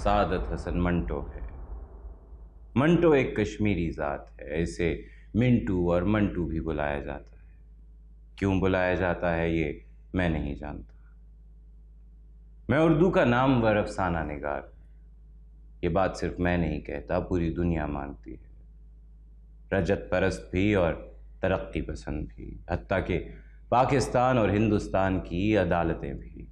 सादत हसन मंटो है। मंटो एक कश्मीरी ज़ात है, इसे मिंटू और मंटू भी बुलाया जाता है। क्यों बुलाया जाता है ये मैं नहीं जानता। मैं उर्दू का नामवर अफसाना निगार हूं। ये बात सिर्फ मैं नहीं कहता, पूरी दुनिया मानती है। रजत परस्त भी और तरक्की पसंद भी, हत्ता कि पाकिस्तान और हिंदुस्तान की अदालतें भी।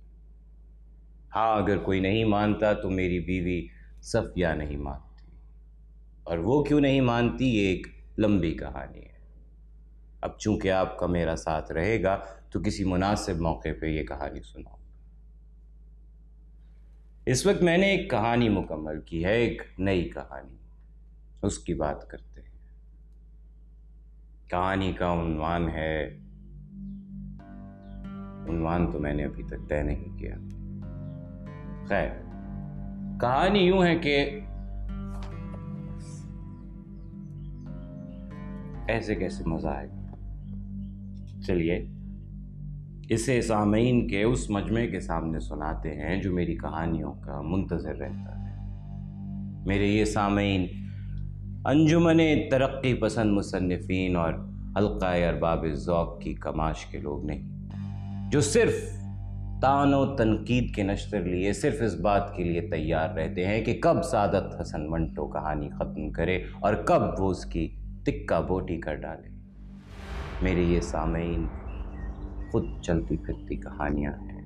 हाँ, अगर कोई नहीं मानता तो मेरी बीवी सफिया नहीं मानती, और वो क्यों नहीं मानती ये एक लंबी कहानी है। अब चूंकि आपका मेरा साथ रहेगा तो किसी मुनासिब मौके पे ये कहानी सुनाऊंगा। इस वक्त मैंने एक कहानी मुकम्मल की है, एक नई कहानी, उसकी बात करते हैं। कहानी का उन्वान तो मैंने अभी तक तय नहीं किया। खैर, कहानी यूं है कि ऐसे कैसे मजा आएगा। चलिए इसे सामीन के उस मजमे के सामने सुनाते हैं जो मेरी कहानियों का मुंतज़िर रहता है। मेरे ये सामीन अंजुमने तरक्की पसंद मुसन्निफीन और हल्का अरबाब ज़ौक़ की कमाश के लोग नहीं, जो सिर्फ तानो तनकीद के नश्तर लिए सिर्फ इस बात के लिए तैयार रहते हैं कि कब सादत हसन मंटो कहानी ख़त्म करे और कब वो उसकी तिक्का बोटी कर डाले। मेरे ये सामीन खुद चलती फिरती कहानियां हैं,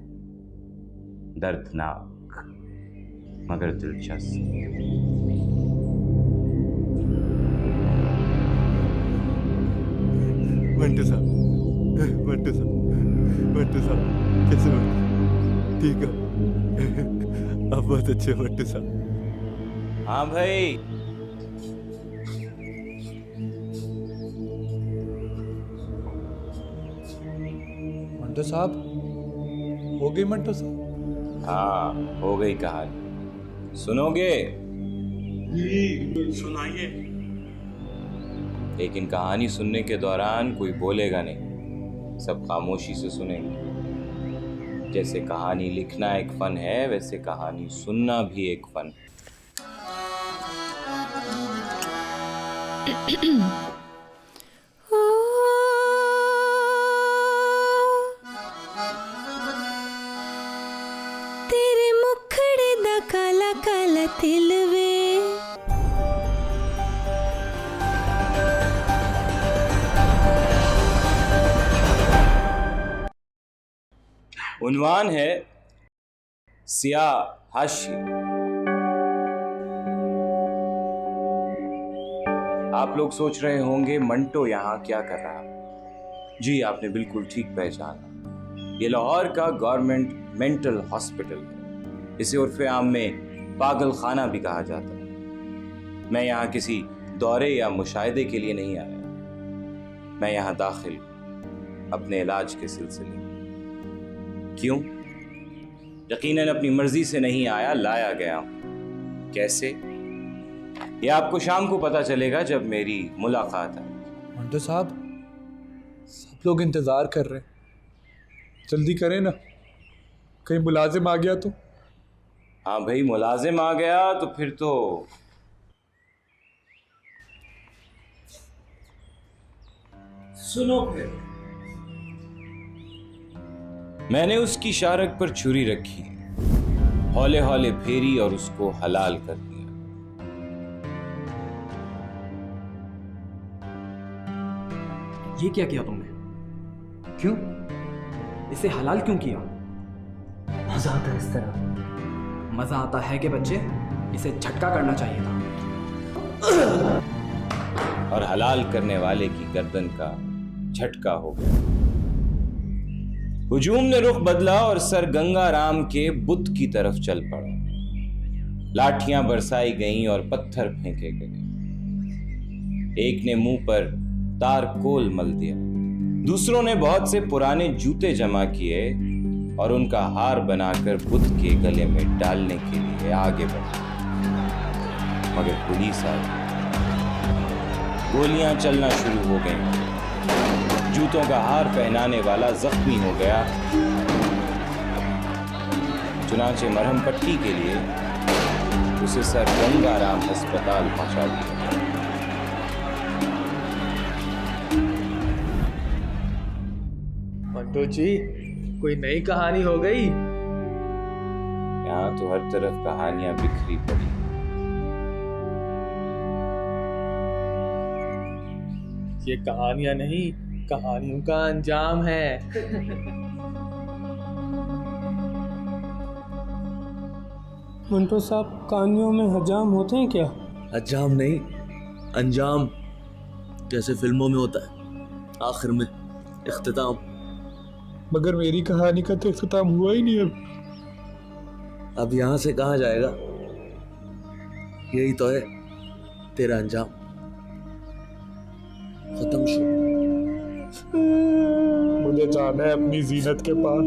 दर्दनाक मगर दिलचस्प। मंटू साहब कैसे हो? ठीक है, आप बहुत अच्छे मंटू साहब। हाँ भाई, मंटो साहब हो गई। मंटो साहब हाँ हो गई कहानी, सुनोगे? सुनाइए। लेकिन कहानी सुनने के दौरान कोई बोलेगा नहीं, सब खामोशी से सुनेंगे। जैसे कहानी लिखना एक फन है, वैसे कहानी सुनना भी एक फन है। तेरे मुखड़े दा काला काला तिल वे, उन्वान है सियाह हाशिया। आप लोग सोच रहे होंगे मंटो यहाँ क्या कर रहा है। जी, आपने बिल्कुल ठीक पहचाना। ये लाहौर का गवर्नमेंट मेंटल हॉस्पिटल है। इसे उर्फे आम में पागल खाना भी कहा जाता है। मैं यहाँ किसी दौरे या मुशाहिदे के लिए नहीं आया। मैं यहाँ दाखिल अपने इलाज के सिलसिले में। क्यों? यकीनन अपनी मर्जी से नहीं आया, लाया गया हूं। कैसे? ये आपको शाम को पता चलेगा जब मेरी मुलाकात है। मंटो साहब, सब लोग इंतजार कर रहे हैं, जल्दी करें ना, कहीं मुलाजिम आ गया तो। हाँ भाई, मुलाजिम आ गया तो फिर तो सुनो। फिर मैंने उसकी शारक पर छुरी रखी, हौले हौले फेरी और उसको हलाल कर दिया। ये क्या किया तुमने? क्यों? इसे हलाल क्यों किया? मजा आता है इस तरह। मजा आता है कि बच्चे, इसे झटका करना चाहिए था। और हलाल करने वाले की गर्दन का झटका हो गया। हुजूम ने रुख बदला और सर गंगाराम के बुत की तरफ चल पड़ा। लाठियां बरसाई गईं और पत्थर फेंके गए। एक ने मुंह पर तारकोल मल दिया, दूसरों ने बहुत से पुराने जूते जमा किए और उनका हार बनाकर बुत के गले में डालने के लिए आगे बढ़े। मगर पुलिस आई, गोलियां चलना शुरू हो गईं। जूतों का हार पहनाने वाला जख्मी हो गया। चुनाचे मरहम पट्टी के लिए उसे सर गंगाराम अस्पताल पहुंचा दिया। मंटो जी, कोई नई कहानी हो गई? यहाँ तो हर तरफ कहानियां बिखरी पड़ी। ये कहानियां नहीं, कहानियों का अंजाम है। मंटो साहब, कहानियों में हजाम होते हैं क्या? हजाम नहीं, अंजाम, जैसे फिल्मों में होता है, आखिर में इख्तिताम। मगर मेरी कहानी का तो इख्तिताम हुआ ही नहीं अब यहाँ से कहाँ जाएगा? यही तो है तेरा अंजाम, खत्म शो। मुझे जाना है अपनी जीनत के पास,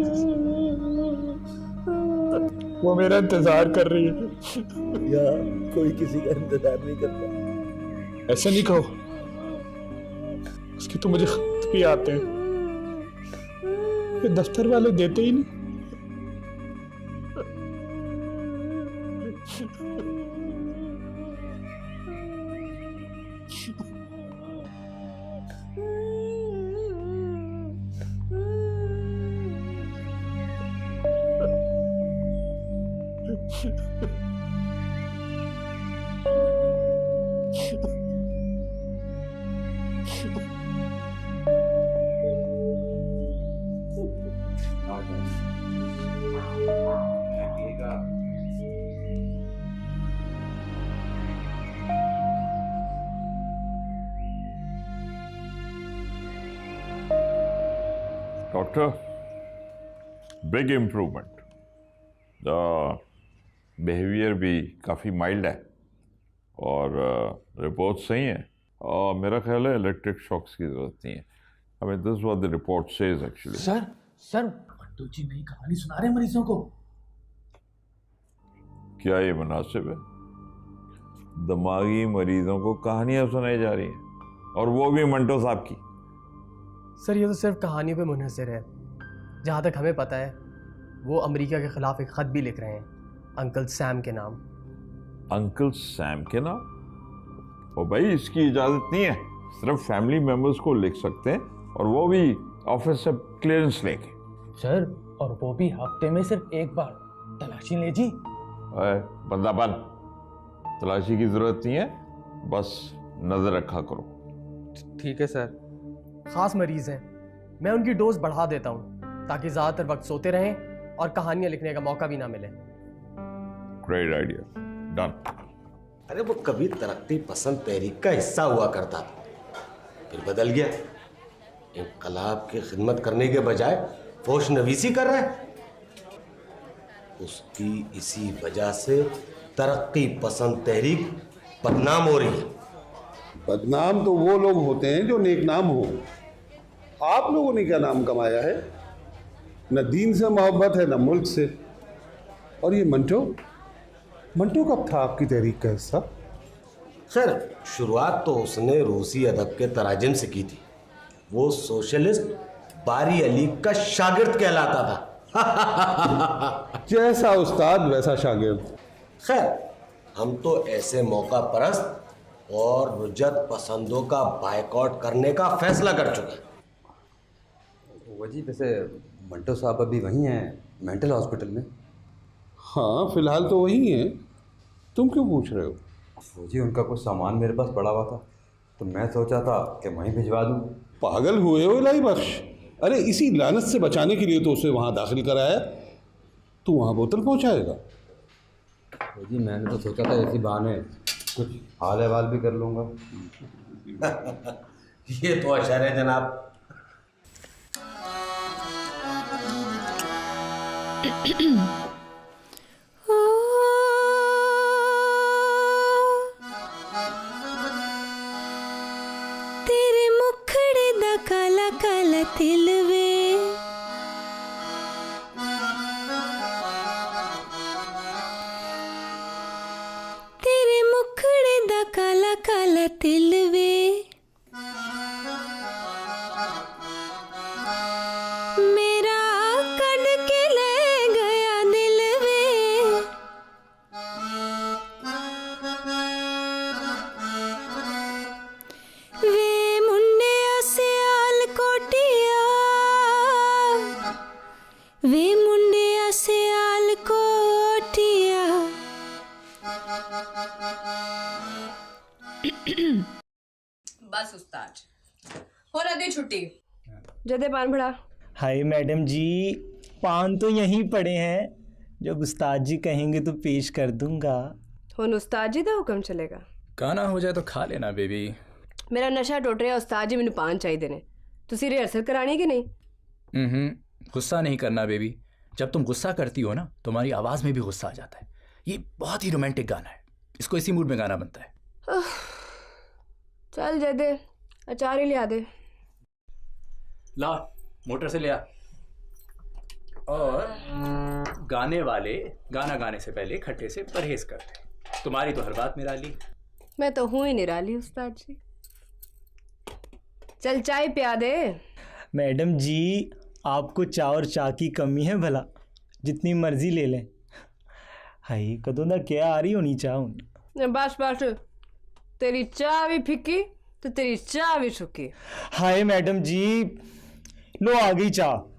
वो मेरा इंतजार कर रही है। यार, कोई किसी का इंतजार नहीं करता। ऐसा नहीं कहो, उसके तो मुझे खत भी आते हैं, ये दफ्तर वाले देते ही नहीं। Doctor, big improvement. बिहेवियर भी काफ़ी माइल्ड है और रिपोर्ट सही है, और मेरा ख्याल है इलेक्ट्रिक शॉक्स की ज़रूरत नहीं है। I mean this what the report says actually. Sir Manto ji नई कहानी सुना रहे हैं मरीजों को। क्या ये मुनासिब है? दिमागी मरीजों को कहानियाँ सुनाई जा रही हैं, और वो भी मंटो साहब की। सर ये तो सिर्फ कहानियों पे मुनहसर है। जहाँ तक हमें पता है वो अमेरिका के खिलाफ एक ख़त भी लिख रहे हैं, अंकल सैम के नाम। अंकल सैम के नाम? ओ भाई, इसकी इजाज़त नहीं है, सिर्फ फैमिली मेंबर्स को लिख सकते हैं, और वो भी ऑफिस से क्लियरेंस लेके। सर, और वो भी हफ्ते में सिर्फ एक बार। तलाशी ले जी। बंदा बन, तलाशी की ज़रूरत नहीं है, बस नज़र रखा करो। ठीक है सर। ख़ास मरीज़ हैं, मैं उनकी डोज बढ़ा देता हूँ ताकि ज़्यादातर वक्त सोते रहें और कहानियाँ लिखने का मौका भी ना मिले। Great idea, done. अरे वो कभी तरक्की पसंद तहरीक का हिस्सा हुआ करता था, फिर बदल गया। इंकलाब की खिदमत करने के बजाय फोश नवीसी कर रहा है। उसकी इसी वजह से तरक्की पसंद तहरीक बदनाम हो रही है। बदनाम तो वो लोग होते हैं जो नेकनाम हो। आप लोगों ने क्या नाम कमाया है? न दीन से मोहब्बत है, न मुल्क से। और ये मंटो कब था आपकी तहरीक का हिस्सा? खैर, शुरुआत तो उसने रूसी अदब के तराजिम से की थी। वो सोशलिस्ट बारी अली का शागिर्द कहलाता था। जैसा उस्ताद वैसा शागिर्द। खैर, हम तो ऐसे मौका परस्त और रुजत पसंदों का बायकॉट करने का फैसला कर चुके हैं। वजी, वैसे मंटो साहब अभी वहीं हैं मेंटल हॉस्पिटल में? हाँ, फिलहाल तो वही हैं। तुम क्यों पूछ रहे हो? जी, उनका कुछ सामान मेरे पास पड़ा हुआ था, तो मैं सोचा था कि वहीं भिजवा दूँ। पागल हुए हो इलाही बख्श? अरे इसी लानत से बचाने के लिए तो उसे वहाँ दाखिल कराया। तू वहाँ बोतल पहुँचाएगा? जी, मैंने तो सोचा था इसी बहाने कुछ हाल अहवाल भी कर लूँगा। ये तो अशर है जनाब। तेरे मुखड़े दा काला काला तिल वे, तेरे मुखड़े दा काला काला तिल वे, मेरा कड़ के ले गया दिल वे मुंडिया सियाल कोटिया। बस उस्ताद हो रहा दी छुट्टी। जदे पान बड़ा। हाय मैडम जी, पान तो यहीं पड़े हैं, जब उस्ताद जी कहेंगे तो पेश कर दूंगा। हुन उस्ताद जी दा हुक्म चलेगा। गाना हो जाए तो खा लेना बेबी। मेरा नशा टुट रहा, उस्ताद जी मैनू पान चाहिए ने। तुसी रिहर्सल करानी कि नहीं? गुस्सा नहीं करना बेबी। जब तुम गुस्सा करती हो ना, तुम्हारी आवाज़ में भी गुस्सा आ जाता है। ये बहुत ही रोमांटिक गाना है, इसको इसी मूड में गाना बनता है। चल जदे अचार ही लिया दे। ला मोटर से लिया। और गाने वाले गाना गाने से पहले खट्टे से परहेज करते। तुम्हारी तो हर बात निराली। मैं तो हूँ ही निराली उस्ताद जी। चल चाय पिया दे। मैडम जी, आपको चाय और चाय की कमी है भला? जितनी मर्जी ले लें। हाय कदों दा क्या आ रही होनी चाह। बस बस, तेरी चाय भी फिक्की तो तेरी चाय भी सुक्की। हाय मैडम जी, लो आ गई चाय।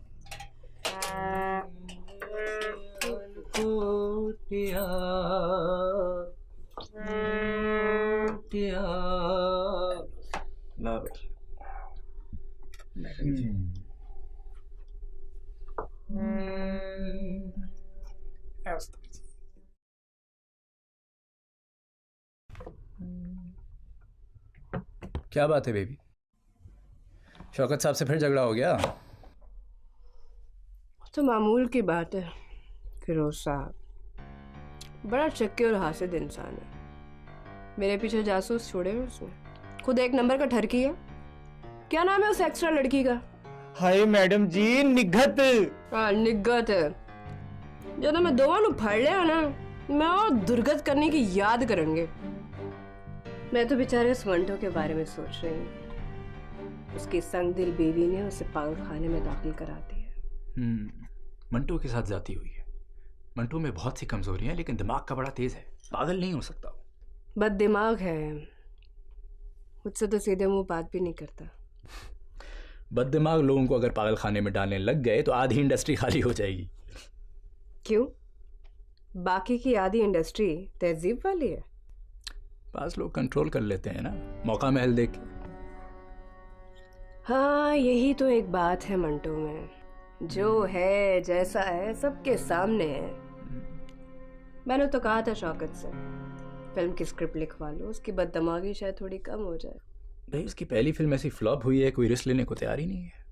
क्या बात है बेबी? शौकत साहब से फिर झगड़ा हो गया? तो मामूल की बात है। फिरोज साहब बड़ा चक्के और हासिद इंसान है। मेरे पीछे जासूस छोड़े हुए उसने। खुद एक नंबर का ठरकी है। क्या नाम है उस एक्स्ट्रा लड़की का? हाय मैडम जी, निगत। हाँ निगत है। जब मैं दोनों फड़ लिया ना, मैं और दुर्गत करने की याद करेंगे। मैं तो बेचारे उस मंटो के बारे में सोच रही हूँ। उसकी संग दिल बीवी ने उसे पागल खाने में दाखिल करा दिया। मंटो के साथ जाती हुई है। मंटो में बहुत सी कमजोरियां हैं, लेकिन दिमाग का बड़ा तेज है। पागल नहीं हो सकता। बद दिमाग है। मुझसे तो सीधे मुंह बात भी नहीं करता। बद दिमाग लोगों को अगर पागल खाने में डालने लग गए तो आधी इंडस्ट्री खाली हो जाएगी। क्यों? बाकी की आधी इंडस्ट्री तहजीब वाली है। पास लोग कंट्रोल कर लेते हैं ना, मौका महल देख के। हाँ यही तो एक बात है मंटो में। जो है जैसा है सबके सामने है। मैंने तो कहा था शौकत से फिल्म की स्क्रिप्ट लिखवा लो, उसकी बददिमागी शायद थोड़ी कम हो जाए। भाई उसकी पहली फिल्म ऐसी फ्लॉप हुई है, कोई रिस्क लेने को तैयार ही नहीं है।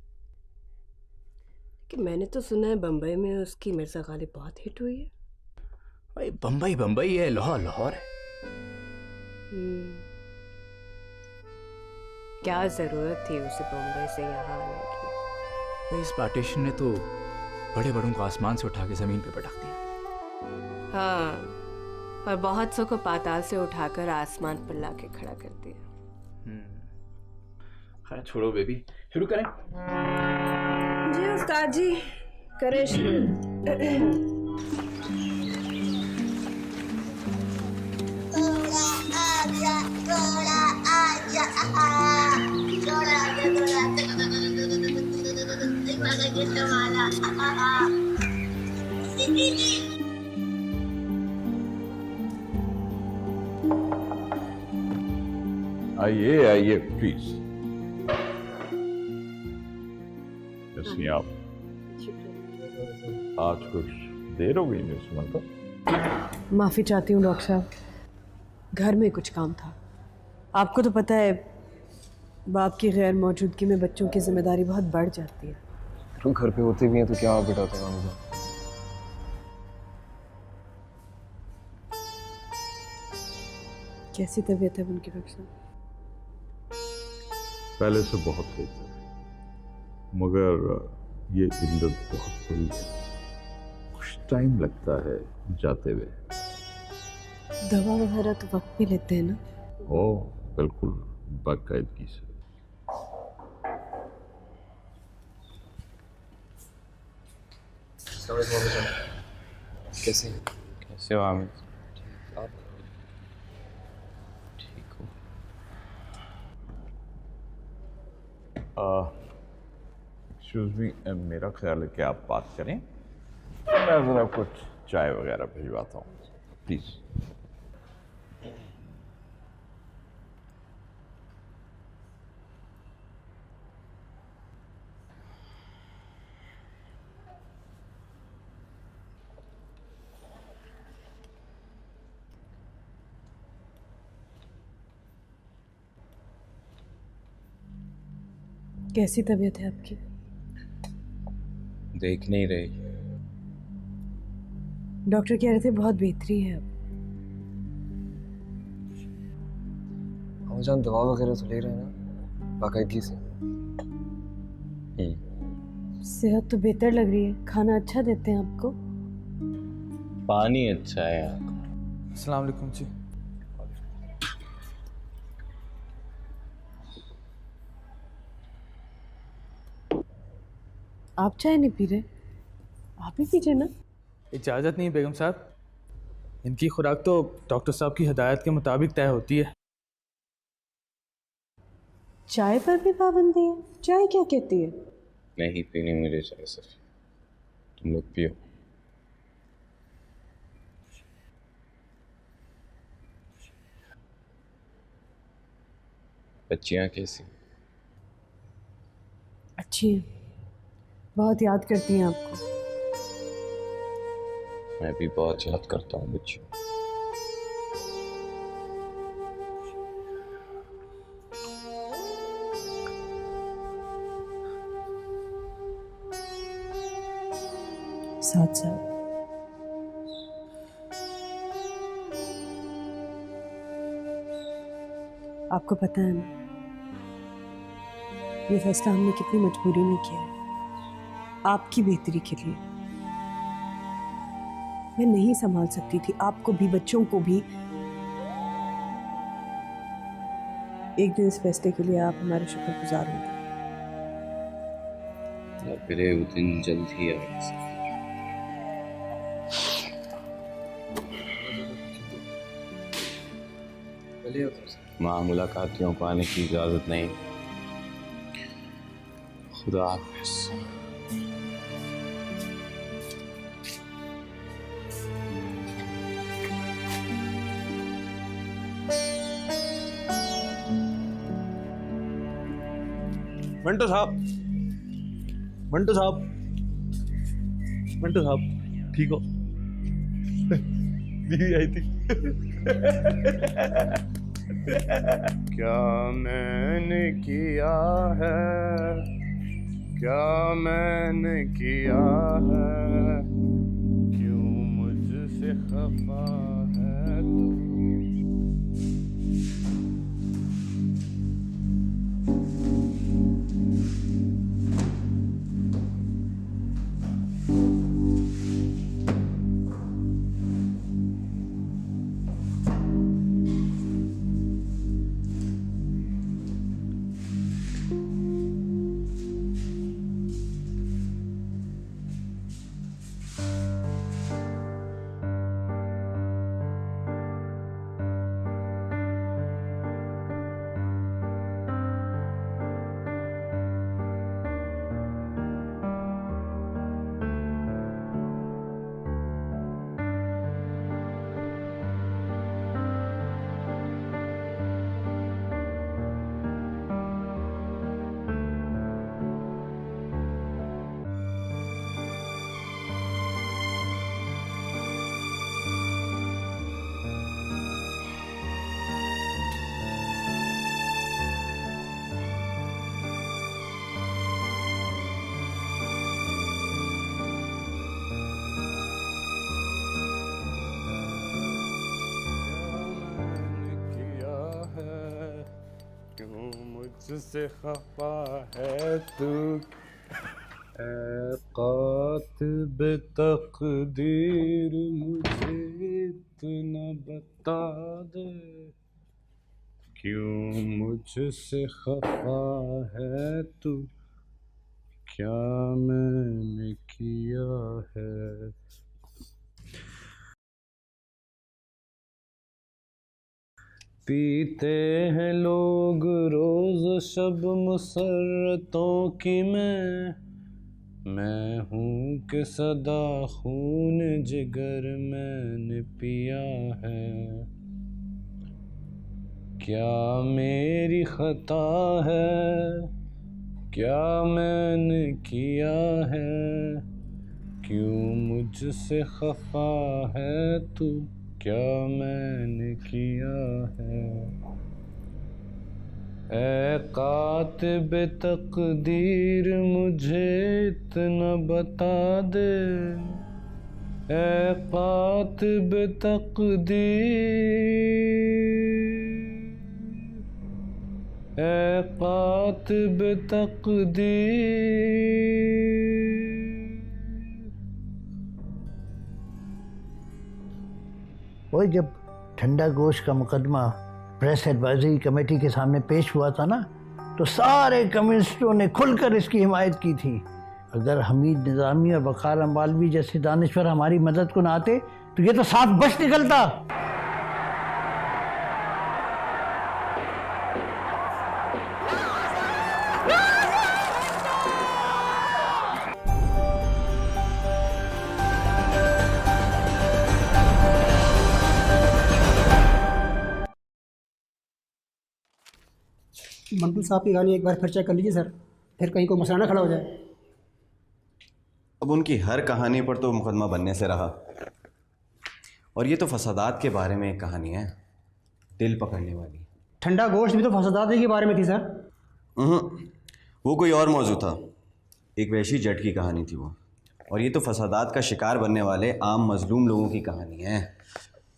कि मैंने तो सुना है बम्बई में उसकी मिर्जा गालिब बहुत हिट हुई है। भाई बम्बई बम्बई है, लाहौर लाहौर है। क्या जरूरत थी उसे बम्बई से यहाँ आने की? भाई इस पार्टीशन ने तो बड़े बड़ों को आसमान से उठा के जमीन पे पटक दिया। हाँ, और बहुत सौ को पाताल से उठाकर आसमान पर लाके खड़ा कर दिया। खैर छोड़ो बेबी, शुरू करें? जी उस्ताद जी, करें शुरू। आइए आइए प्लीज। जैसे आप आज कुछ देर हो गई मिस मंटो। माफी चाहती हूँ डॉक्टर साहब, घर में कुछ काम था। आपको तो पता है बाप की गैर मौजूदगी में बच्चों की जिम्मेदारी बहुत बढ़ जाती है। तुम घर पे होते भी हैं तो क्या आप बिठाते हैं मुझे? कैसी तबीयत है उनकी डॉक्टर साहब? पहले से बहुत बेहतर है, मगर ये इल्लत बहुत बड़ी है। कुछ टाइम लगता है जाते हुए। दवा वगैरह तो वक्त पे लेते हैं ना? ओह बिल्कुल बाकायदगी से। कैसे कैसे हो आमिर? आप ठीक हो? एक्सक्यूज मी, मेरा ख्याल है कि आप बात करें। मैं ज़रा कुछ चाय वगैरह भिजवाता हूँ, प्लीज़। कैसी तबीयत है आपकी? देख नहीं रही। डॉक्टर कह रहे थे बहुत बेहतरी है अब। जान दवा वगैरह तो ले रहे हैं ना बाकायदगी से? सेहत तो बेहतर लग रही है। खाना अच्छा देते हैं आपको? पानी अच्छा है यहाँ का। अस्सलाम वालेकुम जी। आप चाय नहीं पी रहे? आप ही पीजिए ना। इजाज़त नहीं बेगम साहब, इनकी खुराक तो डॉक्टर साहब की हिदायत के मुताबिक तय होती है। चाय पर भी पाबंदी है? चाय क्या कहती है? नहीं पीनी मुझे चाय सर, तुम लोग पियो। बच्चियाँ कैसी? अच्छी है, बहुत याद करती हैं आपको। मैं भी बहुत याद करता हूँ बच्चियों। साथ साथ आपको पता है ना, ये फैसला हमने कितनी मजबूरी में किया है, आपकी बेहतरी के लिए। मैं नहीं संभाल सकती थी आपको भी, बच्चों को भी। एक दिन इस फैसले के लिए आप हमारे शुक्रगुजार होंगे। मेरे वो दिन जल्द ही आएगा। माँ मुलाकातियों को आने की इजाजत नहीं। खुदा हाफिज़। मंटो साहब, मंटो साहब, मंटो साहब, ठीक हो? दीदी आई थी। क्या मैंने किया है, क्या मैंने किया है, क्यों मुझसे खफा है तू? मुझसे खफा है तू, ऐ कातिब तकदीर मुझे इतना बता दे, क्यों मुझसे खफा है तू, क्या मैंने किया है। पीते हैं लोग रोज शब मुसर्रतों की, मैं मैं हूँ कि सदा खून जिगर मैंने पिया है, क्या मेरी खता है, क्या मैंने किया है, क्यों मुझसे खफा है तू, क्या मैंने किया है। ऐ कातिब तकदीर मुझे इतना बता दे, ऐ कातिब तकदीर, ऐ कातिब तकदीर। वो जब ठंडा गोश्त का मुकदमा प्रेस एडवाइजरी कमेटी के सामने पेश हुआ था ना, तो सारे कम्युनिस्टों ने खुलकर इसकी हिमायत की थी। अगर हमीद निज़ामी और वक़ार अम्बालवी जैसे दानिश्वर हमारी मदद को ना आते तो ये तो साफ बच निकलता। मंटू साहब की गाड़ी एक बार फिर चेक कर लीजिए सर, फिर कहीं कोई मसला ना खड़ा हो जाए। अब उनकी हर कहानी पर तो मुकदमा बनने से रहा, और ये तो फसादात के बारे में एक कहानी है, दिल पकड़ने वाली। ठंडा गोश्त भी तो फसादात के बारे में थी सर। वो कोई और मौजू था, एक वैशी जट की कहानी थी वो, और ये तो फसादात का शिकार बनने वाले आम मजलूम लोगों की कहानी है।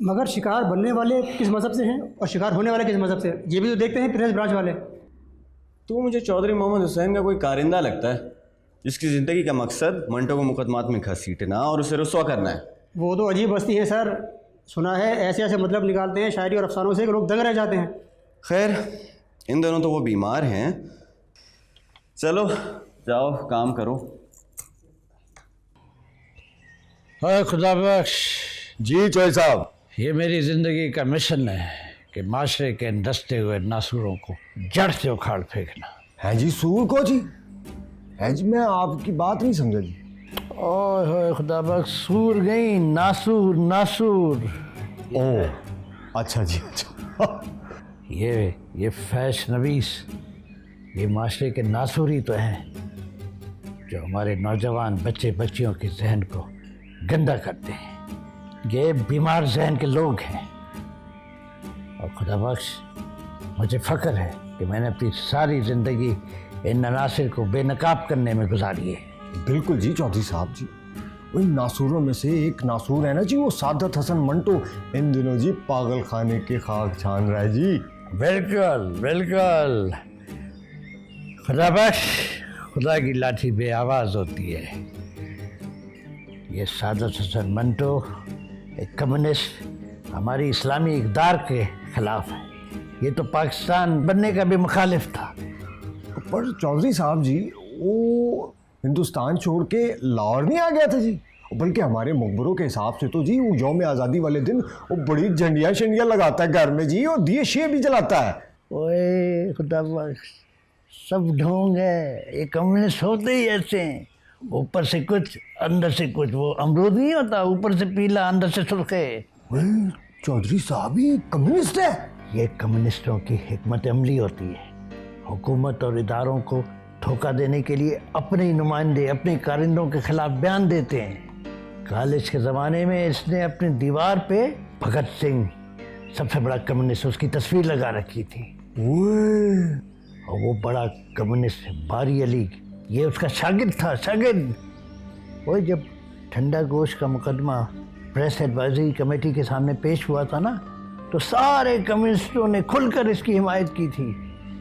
मगर शिकार बनने वाले किस मज़हब से हैं और शिकार होने वाले किस मज़हब से, ये भी तो देखते हैं प्रेस ब्रांच वाले। तो मुझे चौधरी मोहम्मद हुसैन का कोई कारिंदा लगता है, जिसकी ज़िंदगी का मकसद मंटो को मुकदमात में घसीटना और उसे रुस्वा करना है। वो तो अजीब बस्ती है सर, सुना है ऐसे ऐसे मतलब निकालते हैं शायरी और अफसानों से कि लोग दंग रह जाते हैं। खैर इन दोनों तो वो बीमार हैं, चलो जाओ काम करो। हाँ खुदा बख्श। जी चौधरी साहब, ये मेरी ज़िंदगी का मिशन है कि माशरे के इन दसते हुए नासूरों को जड़ से उखाड़ फेंकना। है जी सूर को जी? है जी, मैं आपकी बात नहीं समझा जी। ओह खुदा बख्श, सूर गई, नासूर नासूर। ओह अच्छा जी अच्छा। ये फैश नवीस, ये माशरे के नासूर ही तो हैं जो हमारे नौजवान बच्चे बच्चियों के जहन को गंदा करते हैं। ये बीमार जहन के लोग हैं, और खुदा बख्श मुझे फ़ख्र है कि मैंने अपनी सारी ज़िंदगी इन अनासिर को बेनकाब करने में गुजारी है। बिल्कुल जी चौधरी साहब जी, वही नासूरों में से एक नासूर है ना जी, वो सादत हसन मंटो, इन दिनों जी पागल खाने के खाक छान रहा है जी। बिल्कुल बिल्कुल। खुदा बख्श, खुदा की लाठी बे आवाज़ होती है। ये सादत हसन मंटो एक कम्युनिस्ट हमारी इस्लामी इक़दार के ख़िलाफ़ है। ये तो पाकिस्तान बनने का भी मुखालिफ था। पर चौधरी साहब जी, वो हिंदुस्तान छोड़ के लाहौर नहीं आ गया था जी, बल्कि हमारे मकबरों के हिसाब से तो जी वो यौम आज़ादी वाले दिन वो बड़ी झंडियाँ शंडियाँ लगाता है घर में जी, और दिए शिए भी जलाता है। ओए खुदा बख्श, सब ढोंग है, ये कम्युनिस्ट होते ही ऐसे हैं, ऊपर से कुछ अंदर से कुछ। वो अमरूद नहीं होता, ऊपर से पीला अंदर से सुर्ख है। चौधरी साहब ये कम्युनिस्ट है? ये कम्युनिस्टों की हिकमत अमली होती है। हुकूमत और इदारों को धोखा देने के लिए अपने नुमाइंदे अपने कारिंदों के खिलाफ बयान देते हैं। कॉलेज के ज़माने में इसने अपनी दीवार पे भगत सिंह, सबसे बड़ा कम्युनिस्ट, उसकी तस्वीर लगा रखी थी। और वो बड़ा कम्युनिस्ट बारी अली, ये उसका शागिर्द था, शागिर्द। वो जब ठंडा गोश्त का मुकदमा प्रेस एडवाइजरी कमेटी के सामने पेश हुआ था ना, तो सारे कम्युनिस्टों ने खुलकर इसकी हिमायत की थी।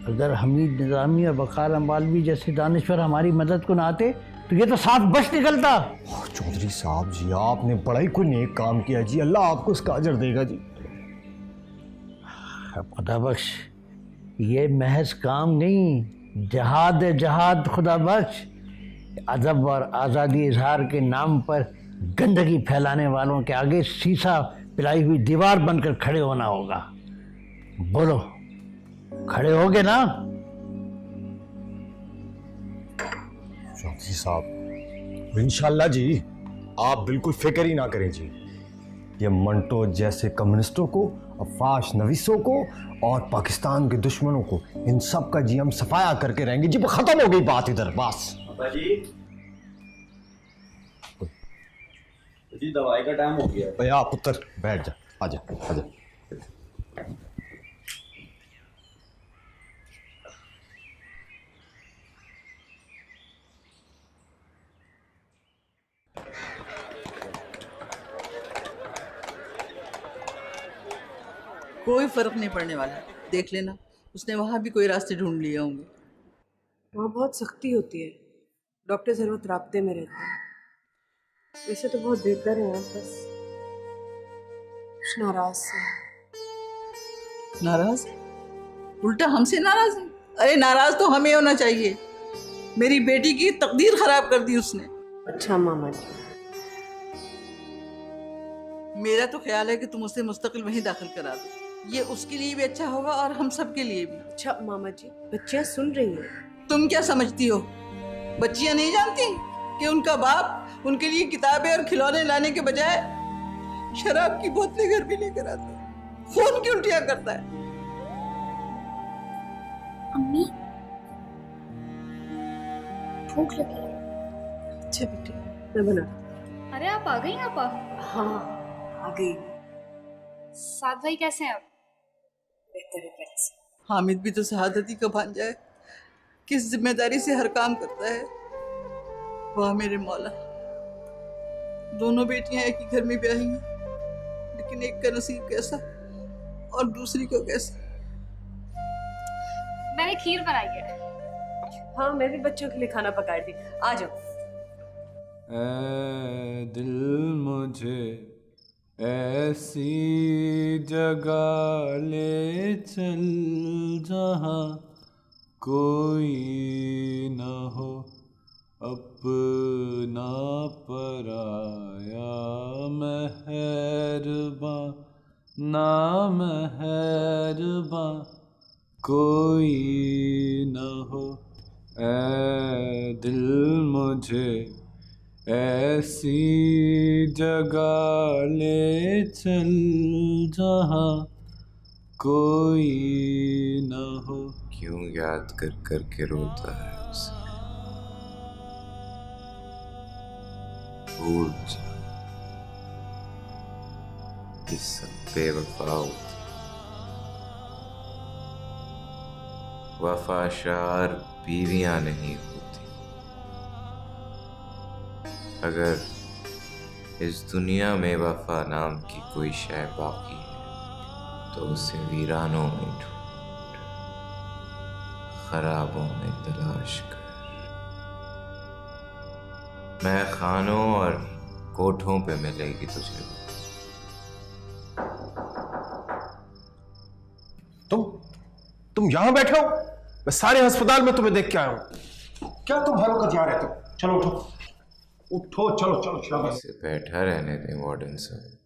अगर हमीद निज़ामी और वक़ार अम्बालवी जैसे दानिश्वर हमारी मदद को ना आते तो ये तो साफ बच निकलता। चौधरी साहब जी, आपने बड़ा ही कोई नेक काम किया जी, अल्लाह आपको इसका अजर देगा जी। खुदा बख्श, ये महज काम नहीं, जहाद है जहाद। खुदा बख्श, अदब और आज़ादी इजहार के नाम पर गंदगी फैलाने वालों के आगे शीशा पिलाई हुई दीवार बनकर खड़े होना होगा। बोलो, खड़े होगे ना? चौधरी साहब इंशाल्लाह जी, आप बिल्कुल फिक्र ही ना करें जी। ये मंटो जैसे कम्युनिस्टों को, अफाश नवीसों को और पाकिस्तान के दुश्मनों को, इन सब का जी हम सफाया करके रहेंगे जी। खत्म हो गई बात इधर, बस। जी दवाई का टाइम हो गया है। भैया पुत्र बैठ जा, आजा आजा। कोई फर्क नहीं पड़ने वाला, देख लेना। उसने वहाँ भी कोई रास्ते ढूंढ लिए होंगे। वहाँ बहुत सख्ती होती है, डॉक्टर हर वक्त राब्ते में रहते हैं। वैसे तो बहुत बेहतर है, बस कुछ नाराज से। नाराज? उल्टा हमसे नाराज है? अरे नाराज तो हमें होना चाहिए। मेरी बेटी की तकदीर खराब कर दी उसने। अच्छा मामा जी, मेरा तो ख्याल है कि तुम उसे मुस्तकिल वहीं दाखिल करा दो। ये उसके लिए भी अच्छा होगा और हम सब के लिए भी। अच्छा मामा जी, बच्चियाँ सुन रही हैं। तुम क्या समझती हो, बच्चियाँ नहीं जानती कि उनका बाप उनके लिए किताबें और खिलौने लाने के बजाय शराब की बोतलें घर भी लेकर आता है, खून की उल्टियाँ करता है। अम्मी भूख लगी है। अच्छा बेटे, मैं बना। अरे आप आ गई आपा? हाँ आ गई। साथ भाई कैसे हैं आप? बेहतर है पहले से। हामिद भी तो शहादती का भांजा है, किस जिम्मेदारी से हर काम करता है। वाह मेरे मौला, दोनों बेटियां एक ही घर में ब्याही हैं, लेकिन एक का नसीब कैसा और दूसरी को कैसा। मैंने खीर बनाई है। हाँ मैं भी बच्चों के लिए खाना पका दी, आ जाओ। ऐ दिल मुझे ऐसी जगह ले चल जहाँ कोई न हो अपना पराया, मेहरबां ना मेहरबां कोई न हो। ऐ दिल मुझे ऐसी जगह ले चल जहाँ कोई न हो। क्यों याद कर कर के रोता है उसे, भूल जा ये सब बेवफा होती। वफाशार बीवियां नहीं होती। अगर इस दुनिया में वफा नाम की कोई शय बाकी है तो उसे वीरानों में ढूंढ, खराबों में तलाश कर। मैं खानों और कोठों पे मिलेगी तुझे। तुम यहाँ बैठे हो? मैं सारे अस्पताल में तुम्हें देख के आया हूँ। क्या तुम हर वक्त यहाँ रहते हो? चलो उठो उठो, चलो चलो चलो। इसे बैठा रहने दें वार्डन साहब,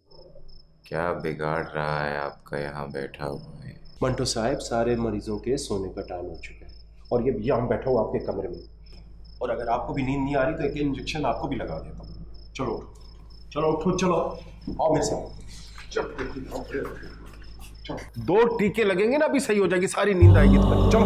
क्या बिगाड़ रहा है आपका यहाँ बैठा हुआ है? मंटो साहब, सारे मरीजों के सोने का टाइम हो चुका है और ये यहाँ बैठा हुआ आपके कमरे में, और अगर आपको भी नींद नहीं आ रही तो एक इंजेक्शन आपको भी लगा देता हूँ। चलो उठो चलो उठो, चलो आओ मेरे साथ। चलो 2 टीके लगेंगे ना, अभी सही हो जाएगी, सारी नींद आएगी तुम्हें। चलो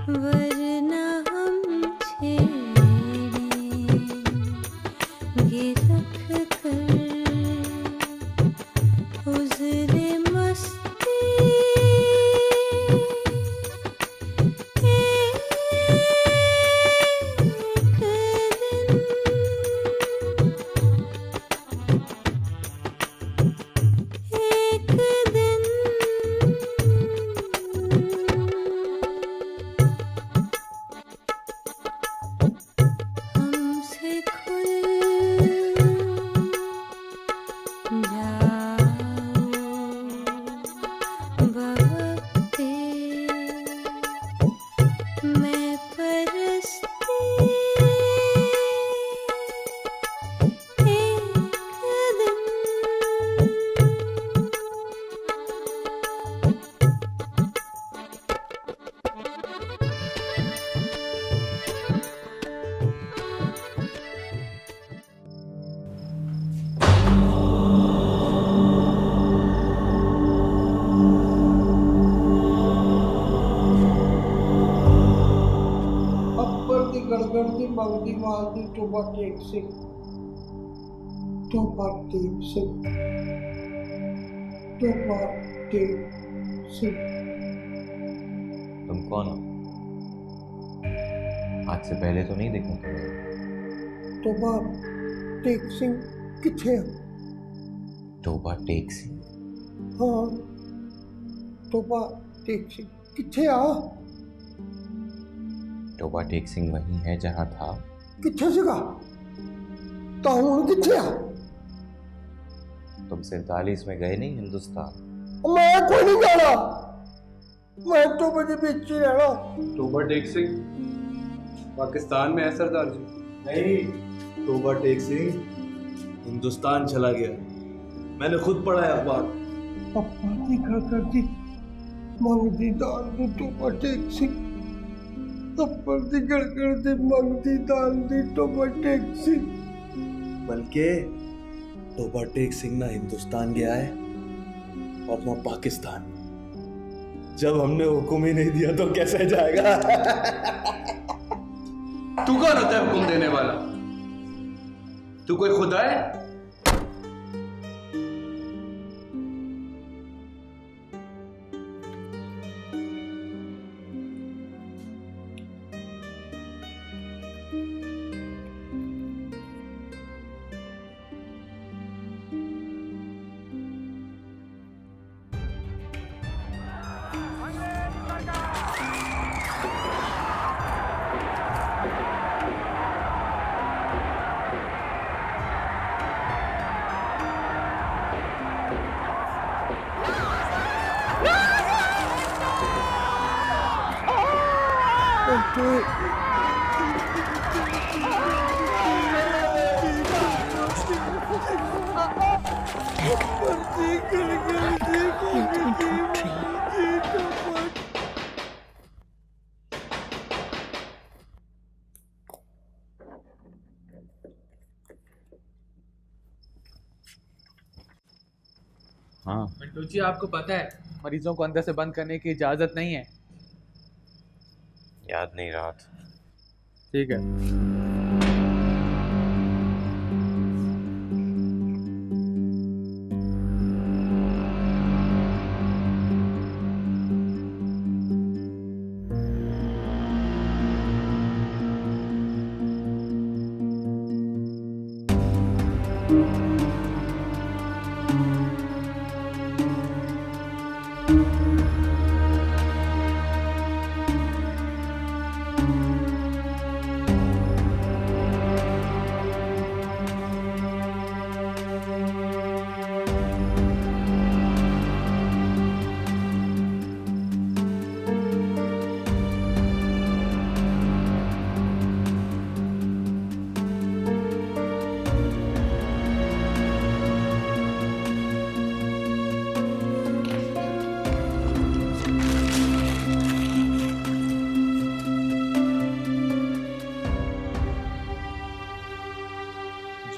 वरना हम छेड़ेंगे रख कर उज़रे मस्ती एक दिन हमसे खुल जाओ बवक्ते मैं परस्ती एक दिन अप्पर दी गड़गड़ दी मंगदी माल दी टोबा टेक सिंह टोबा टेक सिंह टोबा टेक सिंह। तुम कौन हो? आज से पहले तो नहीं देखा था। टोबा टेक सिंह किथे है? टोबा टेक सिंह? हाँ टोबा टेक सिंह किथे आ? टोबा टेक सिंह वही है जहां था। किथे सीगा? ता हुण किथे आ? तुम 47 में गए नहीं हिंदुस्तान? मैं कोई नहीं जाना, मैं तो बजे बीच ही रहना। टोबा टेक सिंह पाकिस्तान में है सरदार जी? नहीं, टोबा टेक सिंह हिंदुस्तान चला गया। मैंने खुद पढ़ा है अखबार। पप्पा दी गड़गड़ दी मंगदी दाल दी टोबा टेक सिंह। अप्पर दी गड़गड़ दी मंगदी दाल दी टोबा टेक सिंह। बल्कि टोबा टेक सिंह ना हिंदुस्तान गया है और ना पाकिस्तान। जब हमने हुक्म ही नहीं दिया तो कैसे जाएगा? तू कौन होता है हुक्म देने वाला? तू कोई खुदा है? हाँ मिंटू जी, आपको पता है मरीजों को अंदर से बंद करने की इजाजत नहीं है। याद नहीं रहा था। ठीक है।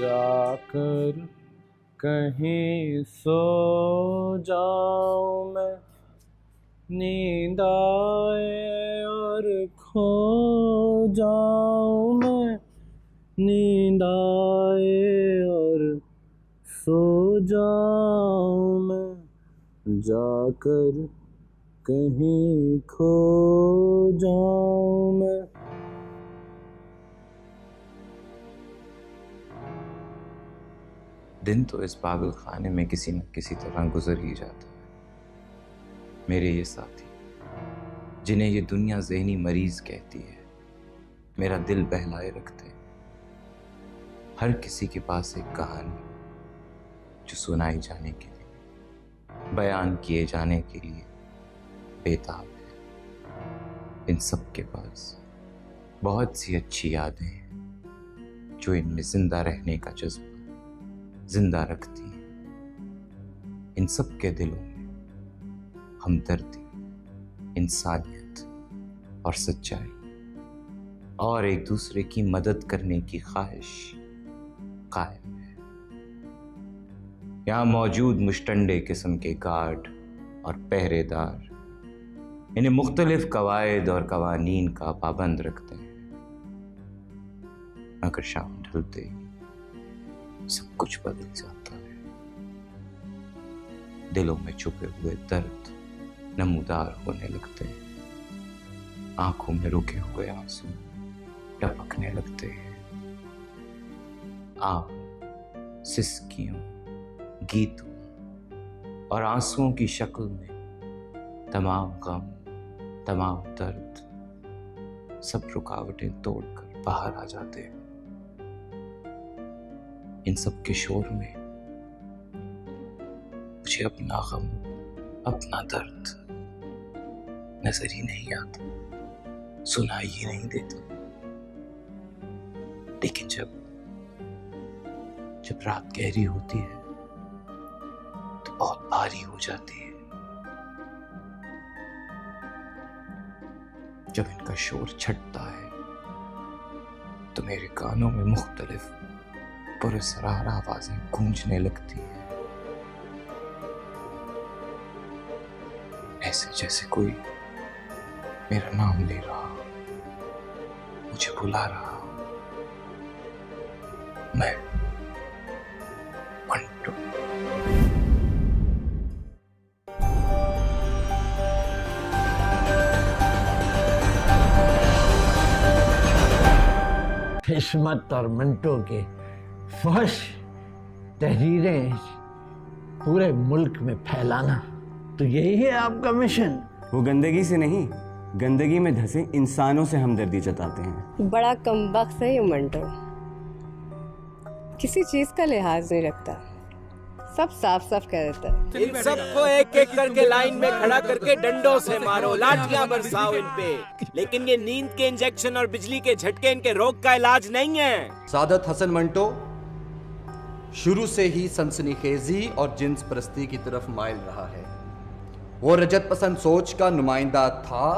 जाकर कहीं सो जाऊं मैं, नींद आए और और खो जाऊं मैं, नींद आए और सो जाऊं मैं, जाकर कहीं खो जाऊं मैं। दिन तो इस पागल खाने में किसी न किसी तरह गुजर ही जाता है। मेरे ये साथी जिन्हें ये दुनिया ज़हनी मरीज कहती है, मेरा दिल बहलाए रखते हैं। हर किसी के पास एक कहानी जो सुनाई जाने के लिए, बयान किए जाने के लिए बेताब है। इन सब के पास बहुत सी अच्छी यादें हैं जो इनमें जिंदा रहने का जज्बा जिंदा रखती हैं। इन सब के दिलों में हमदर्दी, इंसानियत और सच्चाई और एक दूसरे की मदद करने की ख्वाहिश कायम है। यहाँ मौजूद मुश्तंडे किस्म के गार्ड और पहरेदार इन्हें मुख्तलिफ कवायद और कवानीन का पाबंद रखते हैं, मगर शाम ढलते ही सब कुछ बदल जाता है। दिलों में छुपे हुए दर्द नमूदार होने लगते हैं, आंखों में रुके हुए आंसू टपकने लगते हैं। आप सिसकियों, गीतों और आंसुओं की शक्ल में तमाम गम, तमाम दर्द, सब रुकावटें तोड़कर बाहर आ जाते हैं। इन सब के शोर में मुझे अपना गम, अपना दर्द नजर ही नहीं आता, सुनाई ही नहीं देता। लेकिन जब रात गहरी होती है तो बहुत भारी हो जाती है। जब इनका शोर छटता है तो मेरे कानों में मुख्तलिफ पुरस्रार आवाजें गूंजने लगती हैं, ऐसे जैसे कोई मेरा नाम ले रहा, मुझे बुला रहा। मैं मंटो। किस्मत और मंटो के फहश तहरीरें पूरे मुल्क में फैलाना, तो यही है आपका मिशन? वो गंदगी से नहीं, गंदगी में धंसे इंसानों से हमदर्दी जताते हैं। बड़ा कमबख्त है ये मंटो, किसी चीज का लिहाज नहीं रखता, सब साफ साफ कह देता है। इन सबको एक एक करके लाइन में खड़ा करके डंडों से मारो, लाठियां बरसाओ इन पे, लेकिन ये नींद के इंजेक्शन और बिजली के झटके इनके रोग का इलाज नहीं है। सादत हसन मंटो शुरू से ही सनसनीखेजी और जिन्स परस्ती की तरफ माइल रहा है। वो रजत पसंद सोच का नुमाइंदा था,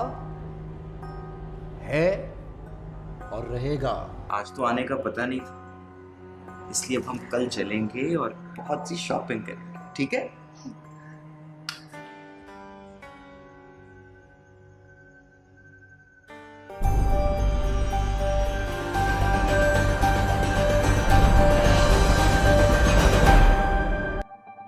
है और रहेगा। आज तो आने का पता नहीं था, इसलिए अब हम कल चलेंगे और बहुत सी शॉपिंग करेंगे, ठीक है?